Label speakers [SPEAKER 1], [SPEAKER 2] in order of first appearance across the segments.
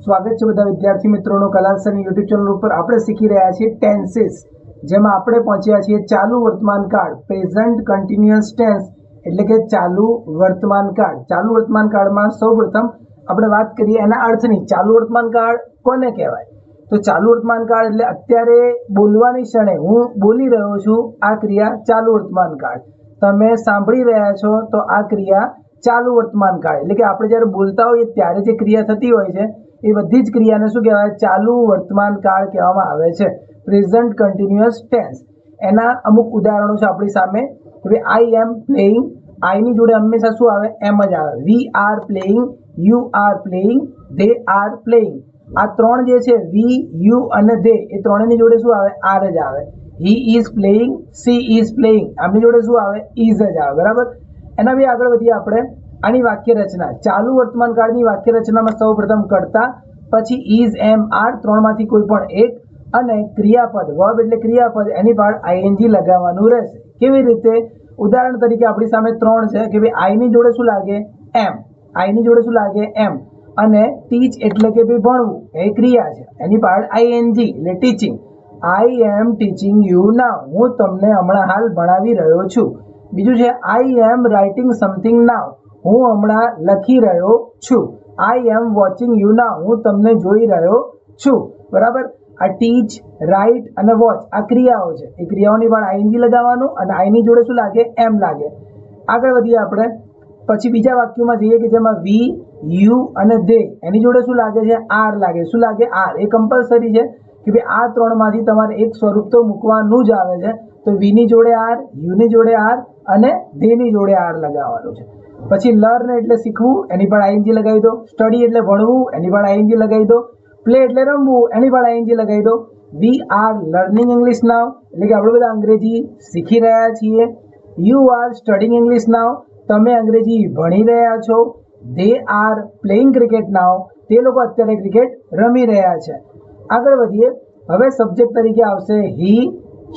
[SPEAKER 1] સ્વાગત છે બધા વિદ્યાર્થી મિત્રોનો કલાસરની યુટ્યુબ ચેનલ ઉપર। આપણે શીખી રહ્યા છીએ ટેન્સીસ, જેમાં આપણે પહોંચ્યા છીએ ચાલુ વર્તમાન કાળ, પ્રેઝન્ટ કન્ટિન્યુઅસ ટેન્સ એટલે કે ચાલુ વર્તમાન કાળ। ચાલુ વર્તમાન કાળમાં સૌપ્રથમ આપણે વાત કરીએ એના અર્થની। ચાલુ વર્તમાન કાળ કોને કહેવાય? તો ચાલુ વર્તમાન કાળ એટલે અત્યારે બોલવાની ક્ષણે હું બોલી રહ્યો છું, આ ક્રિયા ચાલુ વર્તમાન કાળ। તમે સાંભળી રહ્યા છો તો આ ક્રિયા ચાલુ વર્તમાન કાળ એટલે કે આપણે જ્યારે બોલતા હોઈએ ત્યારે જે ક્રિયા થતી હોય છે એ બધી જ ક્રિયાને શું કહેવાય? ચાલુ વર્તમાન કાળ કહેવામાં આવે છે, પ્રેઝન્ટ કન્ટિન્યુઅસ ટેન્સ। એના અમુક ઉદાહરણો છે આપણી સામે। હવે આઈ એમ પ્લેઇંગ, આઈની જોડે હંમેશા શું આવે? એમ જ આવે। વી are playing, you are playing, they are playing. આ ત્રણ જે છે વી, યુ અને ધે, એ ત્રણેયની જોડે શું આવે? આર જ આવે। હી is playing, she is playing, આમની જોડે શું આવે? ઇઝ જ આવે, બરાબર। એના બી આગળ વધીએ આપણે। આની વાક્ય રચના, ચાલુ વર્તમાન કાળની વાક્ય રચનામાં સૌ પ્રથમ કર્તા, પછી ઇઝ, એમ, આર, ત્રણમાંથી કોઈ પણ એક, અને ક્રિયાપદ, વર્બ એટલે ક્રિયાપદ, એની પાછળ આઈએનજી લગાવવાનું રહેશે। કેવી રીતે? ઉદાહરણ તરીકે આપણી સામે ત્રણ છે કે ભાઈ આઈની જોડે શું લાગે? એમ, આઈની જોડે શું લાગે? એમ, અને ટીચ એટલે કે ભાઈ ભણવું, એ ક્રિયા છે, એની પાછળ આઈએનજી એટલે teaching. I am teaching you now, હું તમને હમણાં હાલ ભણાવી રહ્યો છું। બીજું છે આઈ એમ રાઇટિંગ સમથિંગ નાઉ, હું હમણાં લખી રહ્યો છું। આઈ એમ વોચિંગ યુ નાઉ, હું તમને જોઈ રહ્યો છું, બરાબર। આ ટીચ, રાઇટ અને વોચ આ ક્રિયાઓ છે, એ ક્રિયાઓની પણ આઈએનજી લગાવવાનું, અને આઈની જોડે શું લાગે? એમ લાગે। આગળ વધીએ આપણે। પછી બીજા વાક્યોમાં જઈએ કે જેમાં વી, યુ અને ધે, એની જોડે શું લાગે છે? આર લાગે। શું લાગે? આર। એ કમ્પલસરી છે કે ભાઈ આ ત્રણમાંથી તમારે એક સ્વરૂપ તો મૂકવાનું જ આવે છે। તો વી ની જોડે આર, યુ ની જોડે આર અને ધે ની જોડે આર લગાવવાનું છે। પછી લર્ન એટલે શીખવું, એની પણ આઈએનજી લગાવી દો। સ્ટડી એટલે ભણવું, એની પણ આઈએનજી લગાવી દો। પ્લે એટલે રમવું, એની પણ આઈએનજી લગાવી દો। વી આર લર્નિંગ ઇંગ્લિશ નાઉ, એટલે કે આપણે બધા અંગ્રેજી શીખી રહ્યા છીએ। યુ આર સ્ટડીંગ ઇંગ્લિશ નાઉ, તમે અંગ્રેજી ભણી રહ્યા છો। ધે આર પ્લેઇંગ ક્રિકેટ નાઉ, તે લોકો અત્યારે ક્રિકેટ રમી રહ્યા છે। આગળ વધીએ। હવે સબ્જેક્ટ તરીકે આવશે હી,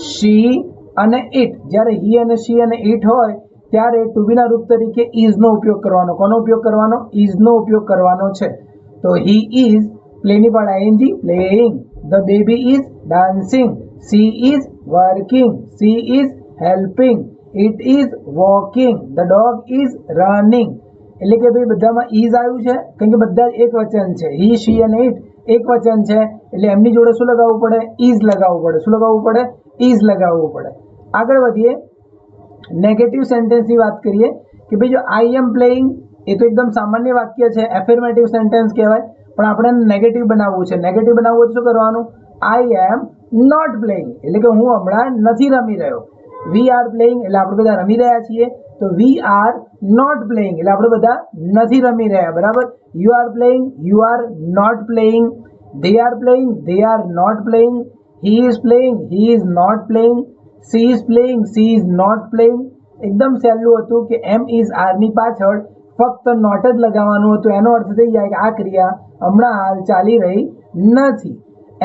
[SPEAKER 1] શી અને ઇટ। જ્યારે હી અને શી અને ઇટ હોય ત્યારે ટુ બી ના રૂપ તરીકે ઇઝ નો ઉપયોગ કરવાનો। કોનો ઉપયોગ કરવાનો? ઇઝ નો ઉપયોગ કરવાનો છે। તો હી ઇઝ, પ્લેની પણ ING, playing. The baby is dancing, she is working, she is helping, it is walking, the dog is running. એટલે કે ભાઈ બધામાં ઇઝ આવ્યું છે, કારણ કે બધા એક વચન છે। હી, શી અને ઇટ એક વચન છે, એટલે એમની જોડે શું લગાવવું પડે? ઇઝ લગાવવું પડે। શું લગાવવું પડે? ઇઝ લગાવવું પડે। આગળ વધીએ। નેગેટિવ સેન્ટેન્સની વાત કરીએ કે ભાઈ જો આઈ એમ પ્લેઇંગ, એ તો એકદમ સામાન્ય વાક્ય છે, એફર્મેટિવ સેન્ટેન્સ કહેવાય, પણ આપણે નેગેટિવ બનાવવું છે। નેગેટિવ બનાવવું તો શું કરવાનું? આઈ એમ નોટ પ્લેઇંગ, એટલે કે હું હમણાં નથી રમી રહ્યો। વી આર પ્લેઇંગ એટલે આપણે બધા રમી રહ્યા છીએ, તો વી આર નોટ પ્લેઇંગ એટલે આપણે બધા નથી રમી રહ્યા, બરાબર। You are playing, you are not playing. They are playing, they are not playing. He is playing, he is not playing. She is playing, she is not playing. એકદમ સહેલું હતું કે એમ ઇઝ આર ની પાછળ ફક્ત નોટ જ લગાવવાનું હતું, એનો અર્થ થઈ જાય કે આ ક્રિયા હમણાં હાલ ચાલી રહી નથી।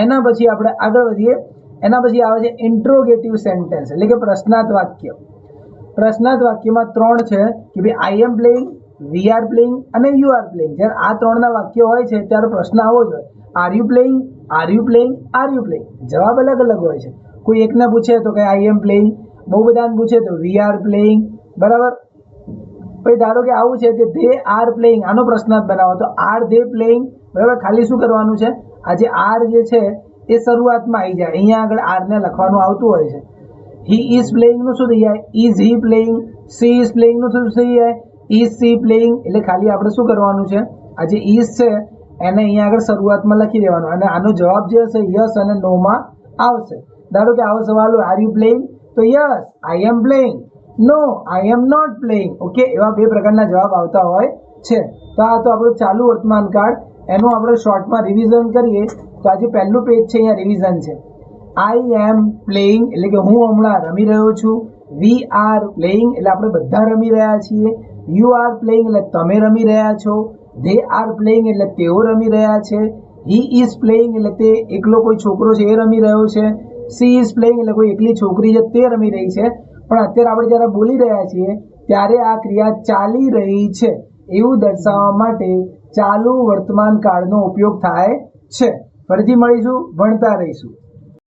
[SPEAKER 1] એના પછી આપણે આગળ વધીએ। એના પછી આવે છે ઇન્ટ્રોગેટિવ સેન્ટેન્સ એટલે કે પ્રશ્નાર્થ વાક્ય। પ્રશ્નાર્થ વાક્યમાં ત્રણ છે કે ભાઈ I am playing, we are playing અને યુ આર પ્લેઇંગ। જ્યારે આ ત્રણના વાક્ય હોય છે ત્યારે પ્રશ્ન આવો જ હોય, are you playing, R you playing, R you playing. જવાબ અલગ અલગ હોય છે। કોઈ એકને પૂછે તો કે આઈ એમ પ્લેઇંગ, બહુ બધાને પૂછે તો વી આર પ્લેઇંગ, બરાબર। પછી ધારો કે આવું છે કે ધે આર પ્લેઇંગ, આનો પ્રશ્નાર્થ બનાવો તો આર ધે પ્લેઇંગ, બરાબર। ખાલી શું કરવાનું છે? આ જે આર જે છે એ શરૂઆતમાં આવી જાય, અહીંયા આગળ આર ને લખવાનું આવતું હોય છે। હી ઇઝ પ્લેઇંગ નું શું થઈ જાય? Is he playing. She is playing નું શું થઈ જાય? Is C playing. એટલે ખાલી આપણે શું કરવાનું છે? આ જે ઇઝ છે એને અહીંયા આગળ શરૂઆતમાં લખી દેવાનું, અને આનો જવાબ જે હશે યસ અને નો માં આવશે। ધારો કે આવો સવાલ હોય, આર યુ પ્લેઇંગ? તો yes I am playing, no I am not playing. Okay, એવા બે પ્રકારના જવાબ આવતા હોય છે। તો આ તો આપણું ચાલુ વર્તમાન કાળ, એનું આપણે શોર્ટમાં રિવિઝન કરીએ તો આજે પહેલું પેજ છે, અહીંયા રિવિઝન છે। આઈ એમ પ્લેઇંગ એટલે કે હું હમણાં રમી રહ્યો છું। વી આર પ્લેઇંગ એટલે આપણે બધા રમી રહ્યા છીએ। યુ આર પ્લેઇંગ એટલે તમે રમી રહ્યા છો। ધે આર પ્લેઇંગ એટલે તેઓ રમી રહ્યા છે। હી ઇઝ પ્લેઇંગ એટલે તે એકલો કોઈ છોકરો છે એ રમી રહ્યો છે। સી ઇઝ પ્લેઇંગ એટલે કોઈ એકલી છોકરી છે તે રમી રહી છે। પણ અત્યારે આપણે જ્યારે બોલી રહ્યા છીએ ત્યારે આ ક્રિયા ચાલી રહી છે એવું દર્શાવવા માટે ચાલુ વર્તમાન કાળનો ઉપયોગ થાય છે. ફરીથી મળીશું, ભણતા રહીશું.